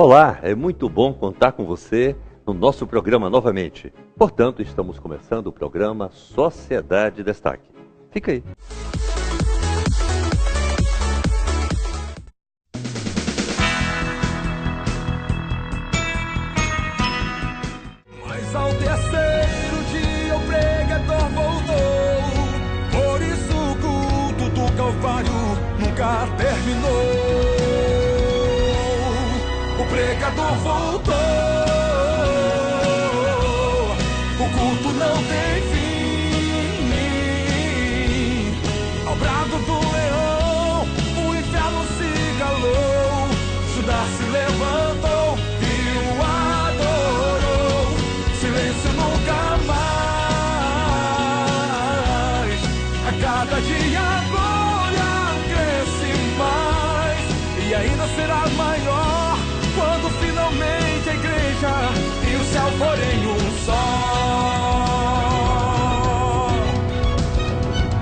Olá, é muito bom contar com você no nosso programa novamente. Portanto, estamos começando o programa Sociedade Destaque. Fica aí. Mas ao terceiro dia o pregador voltou. Por isso o culto do Calvário nunca terminou. O pregador voltou. O culto não tem fim. Ao brado do leão, o inferno se calou. Judas se levantou e o adorou. Silêncio nunca mais. A cada dia a glória cresce mais. E ainda será maior quando finalmente a igreja e o céu forem um só.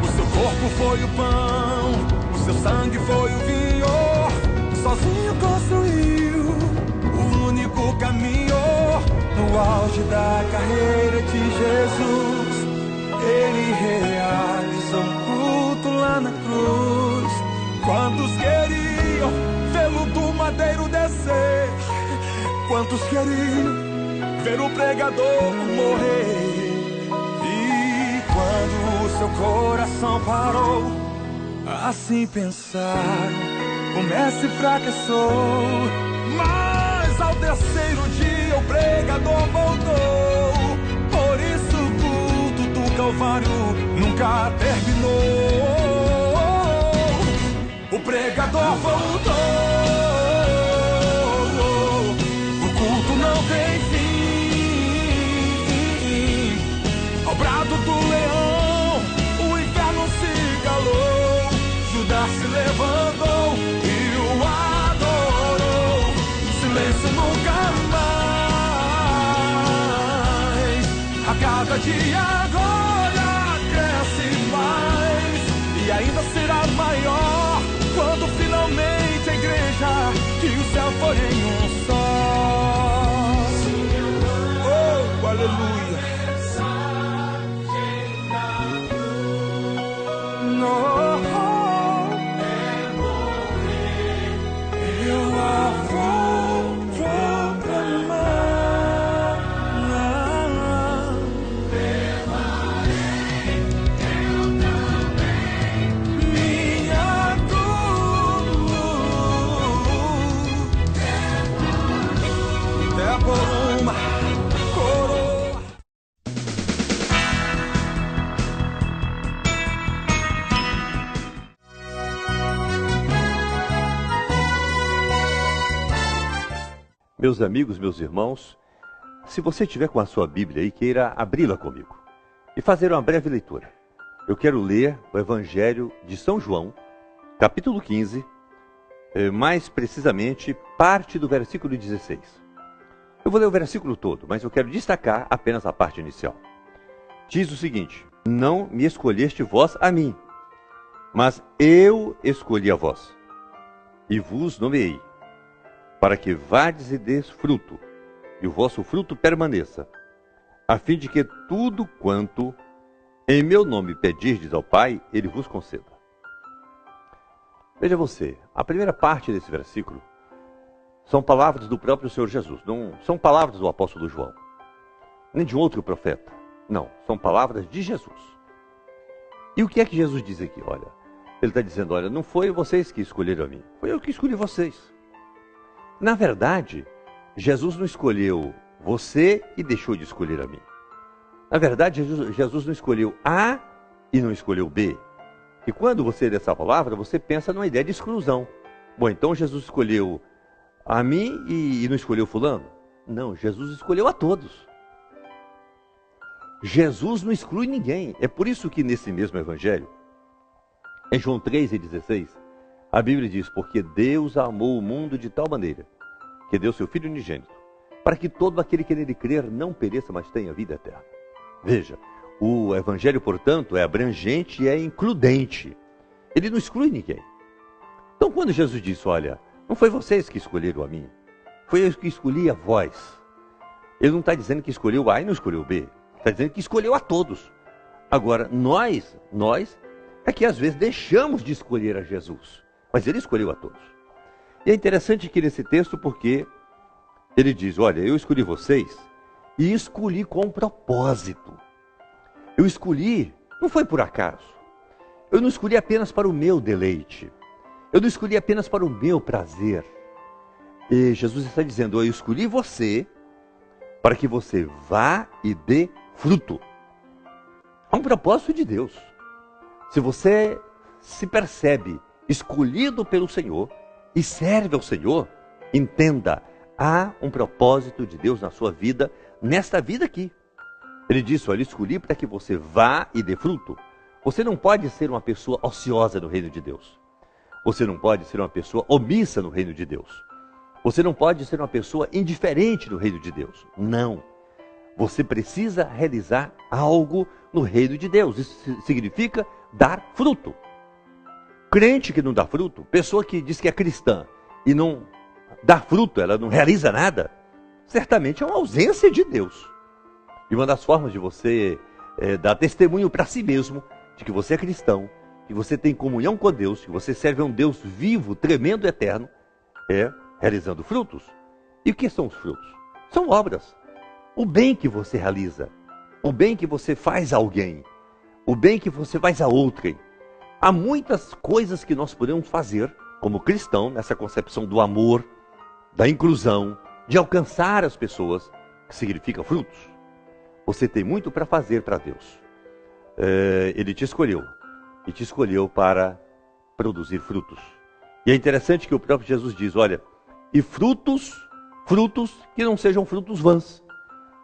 O seu corpo foi o pão, o seu sangue foi o vinho. Sozinho construiu o único caminho. No auge da carreira de Jesus, ele realizou um culto lá na cruz. Quantos queriam vê-lo do madeiro descer? Quantos queriam ver o pregador morrer? E quando o seu coração parou, assim pensaram, o mestre fracassou. Mas ao terceiro dia o pregador voltou. Por isso o culto do Calvário nunca terminou. O pregador voltou. O culto não tem fim. Ao brado do leão, o inferno se calou. Judas se levantou e o adorou. Silêncio nunca mais. A cada dia a glória cresce mais. E ainda será maior quando finalmente a igreja e o céu forem um só. Oh, aleluia. No. Meus amigos, meus irmãos, se você tiver com a sua Bíblia aí, queira abri-la comigo e fazer uma breve leitura. Eu quero ler o Evangelho de São João, capítulo 15, mais precisamente parte do versículo 16. Eu vou ler o versículo todo, mas eu quero destacar apenas a parte inicial. Diz o seguinte: não me escolheste vós a mim, mas eu escolhi a vós e vos nomeei, para que vades e deis fruto, e o vosso fruto permaneça, a fim de que tudo quanto em meu nome pedirdes ao Pai, Ele vos conceda. Veja você, a primeira parte desse versículo são palavras do próprio Senhor Jesus, não são palavras do apóstolo João, nem de outro profeta, não, são palavras de Jesus. E o que é que Jesus diz aqui? Olha, Ele está dizendo, olha, não foi vocês que escolheram a mim, foi eu que escolhi vocês. Na verdade, Jesus não escolheu você e deixou de escolher a mim. Na verdade, Jesus não escolheu A e não escolheu B. E quando você lê essa palavra, você pensa numa ideia de exclusão. Bom, então Jesus escolheu a mim e não escolheu fulano? Não, Jesus escolheu a todos. Jesus não exclui ninguém. É por isso que nesse mesmo evangelho, em João 3,16, a Bíblia diz, porque Deus amou o mundo de tal maneira, que deu seu Filho unigênito, para que todo aquele que nele crer não pereça, mas tenha vida eterna. Veja, o Evangelho, portanto, é abrangente e é includente. Ele não exclui ninguém. Então, quando Jesus disse, olha, não foi vocês que escolheram a mim, Foi eu que escolhi a vós. Ele não está dizendo que escolheu A e não escolheu B. Está dizendo que escolheu a todos. Agora, nós é que às vezes deixamos de escolher a Jesus. Mas ele escolheu a todos. E é interessante aqui nesse texto porque ele diz, olha, eu escolhi vocês e escolhi com propósito. Eu escolhi, não foi por acaso. Eu não escolhi apenas para o meu deleite. Eu não escolhi apenas para o meu prazer. E Jesus está dizendo, eu escolhi você para que você vá e dê fruto. Há um propósito de Deus. Se você se percebe escolhido pelo Senhor e serve ao Senhor, entenda, há um propósito de Deus na sua vida, nesta vida aqui. Ele disse, olha, escolhi para que você vá e dê fruto. Você não pode ser uma pessoa ociosa no reino de Deus. Você não pode ser uma pessoa omissa no reino de Deus. Você não pode ser uma pessoa indiferente no reino de Deus. Não. Você precisa realizar algo no reino de Deus. Isso significa dar fruto. Crente que não dá fruto, pessoa que diz que é cristã e não dá fruto, ela não realiza nada, certamente é uma ausência de Deus. E uma das formas de você dar testemunho para si mesmo de que você é cristão, que você tem comunhão com Deus, que você serve a um Deus vivo, tremendo, eterno, é realizando frutos. E o que são os frutos? São obras. O bem que você realiza, o bem que você faz a alguém, o bem que você faz a outrem. Há muitas coisas que nós podemos fazer como cristão, nessa concepção do amor, da inclusão, de alcançar as pessoas, que significa frutos. Você tem muito para fazer para Deus. Ele te escolheu. E te escolheu para produzir frutos. E é interessante que o próprio Jesus diz, olha, e frutos que não sejam frutos vãs,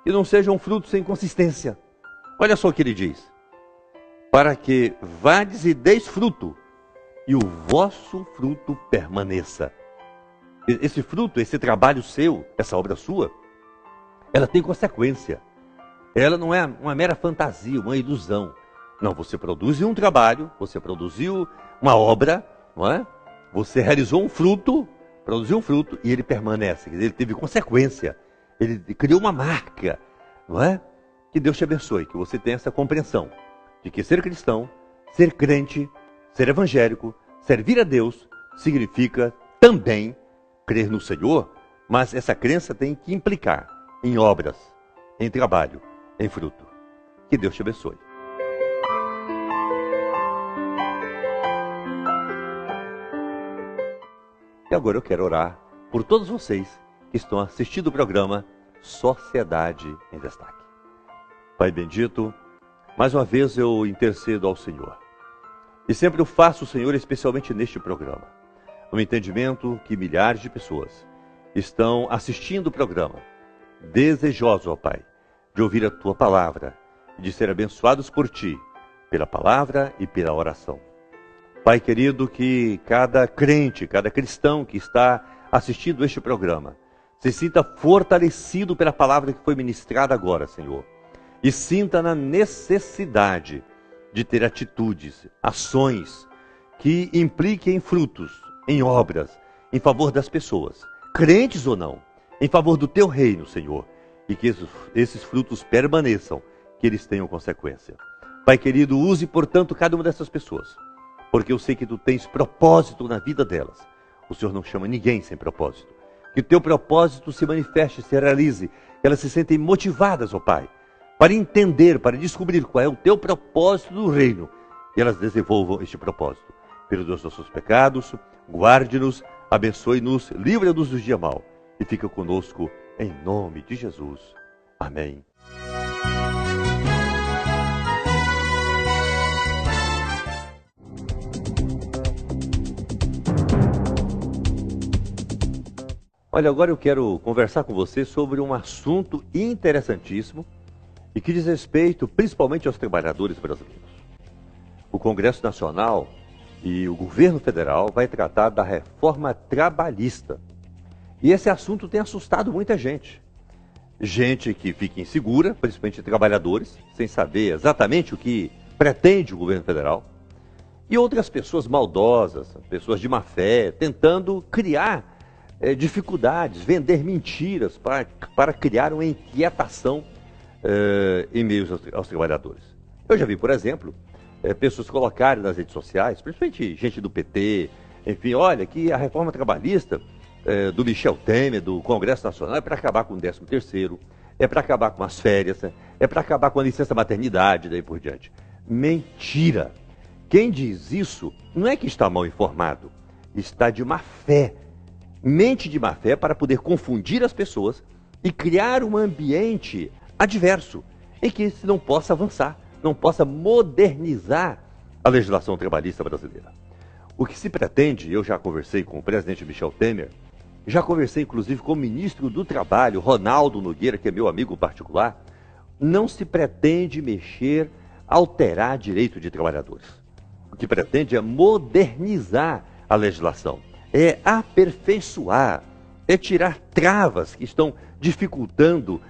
que não sejam frutos sem consistência. Olha só o que ele diz. Para que vades e deis fruto, e o vosso fruto permaneça. Esse fruto, esse trabalho seu, essa obra sua, ela tem consequência. Ela não é uma mera fantasia, uma ilusão. Não, você produziu um trabalho, você produziu uma obra, não é? Você realizou um fruto, produziu um fruto e ele permanece. Ele teve consequência, ele criou uma marca, não é? Que Deus te abençoe, que você tenha essa compreensão de que ser cristão, ser crente, ser evangélico, servir a Deus, significa também crer no Senhor, mas essa crença tem que implicar em obras, em trabalho, em fruto. Que Deus te abençoe. E agora eu quero orar por todos vocês que estão assistindo o programa Sociedade em Destaque. Pai bendito, mais uma vez eu intercedo ao Senhor. E sempre eu faço, Senhor, especialmente neste programa, no entendimento que milhares de pessoas estão assistindo o programa, desejosos, ó Pai, de ouvir a Tua palavra e de ser abençoados por Ti, pela palavra e pela oração. Pai querido, que cada crente, cada cristão que está assistindo este programa, se sinta fortalecido pela palavra que foi ministrada agora, Senhor. E sinta na necessidade de ter atitudes, ações que impliquem em frutos, em obras, em favor das pessoas, crentes ou não, em favor do Teu reino, Senhor. E que esses frutos permaneçam, que eles tenham consequência. Pai querido, use, portanto, cada uma dessas pessoas, porque eu sei que Tu tens propósito na vida delas. O Senhor não chama ninguém sem propósito. Que o Teu propósito se manifeste, se realize, que elas se sentem motivadas, ó Pai, para entender, para descobrir qual é o Teu propósito do reino, e elas desenvolvam este propósito. Perdoa os nossos pecados, guarde-nos, abençoe-nos, livra-nos do dia mau, e fica conosco em nome de Jesus. Amém. Olha, agora eu quero conversar com você sobre um assunto interessantíssimo e que diz respeito principalmente aos trabalhadores brasileiros. O Congresso Nacional e o governo federal vai tratar da reforma trabalhista. E esse assunto tem assustado muita gente. Gente que fica insegura, principalmente trabalhadores, sem saber exatamente o que pretende o governo federal. E outras pessoas maldosas, pessoas de má fé, tentando criar dificuldades, vender mentiras para criar uma inquietação em meio aos trabalhadores. Eu já vi, por exemplo, pessoas colocarem nas redes sociais, principalmente gente do PT, enfim, olha que a reforma trabalhista do Michel Temer, do Congresso Nacional, é para acabar com o 13º, é para acabar com as férias, é para acabar com a licença maternidade, daí por diante. Mentira! Quem diz isso não é que está mal informado, está de má fé. Mente de má fé para poder confundir as pessoas e criar um ambiente adverso, em que se não possa avançar, não possa modernizar a legislação trabalhista brasileira. O que se pretende, eu já conversei com o presidente Michel Temer, já conversei inclusive com o ministro do Trabalho, Ronaldo Nogueira, que é meu amigo particular, não se pretende mexer, alterar direito de trabalhadores. O que pretende é modernizar a legislação, é aperfeiçoar, é tirar travas que estão dificultando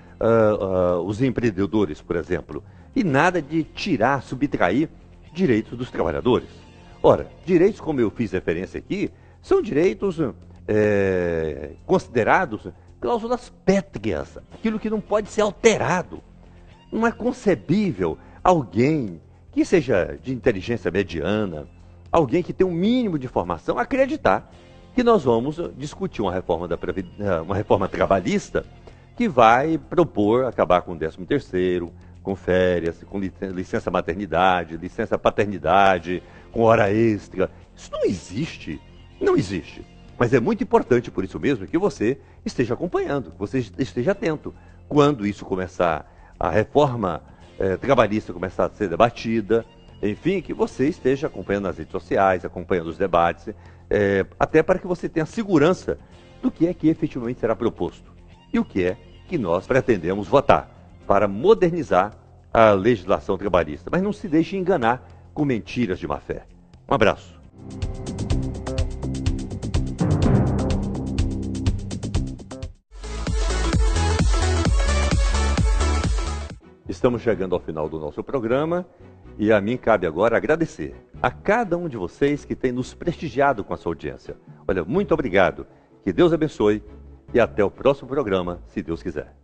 os empreendedores, por exemplo. E nada de tirar, subtrair direitos dos trabalhadores. Ora, direitos, como eu fiz referência aqui, são direitos considerados cláusulas pétreas, aquilo que não pode ser alterado. Não é concebível alguém que seja de inteligência mediana, alguém que tem um mínimo de formação, acreditar que nós vamos discutir uma reforma trabalhista que vai propor acabar com o 13º, com férias, com licença maternidade, licença paternidade, com hora extra. Isso não existe. Não existe. Mas é muito importante, por isso mesmo, que você esteja acompanhando, que você esteja atento. Quando isso começar, a reforma trabalhista começar a ser debatida, enfim, que você esteja acompanhando nas redes sociais, acompanhando os debates, até para que você tenha segurança do que é que efetivamente será proposto e o que é que nós pretendemos votar para modernizar a legislação trabalhista. Mas não se deixe enganar com mentiras de má fé. Um abraço. Estamos chegando ao final do nosso programa e a mim cabe agora agradecer a cada um de vocês que tem nos prestigiado com a sua audiência. Olha, muito obrigado, que Deus abençoe e até o próximo programa, se Deus quiser.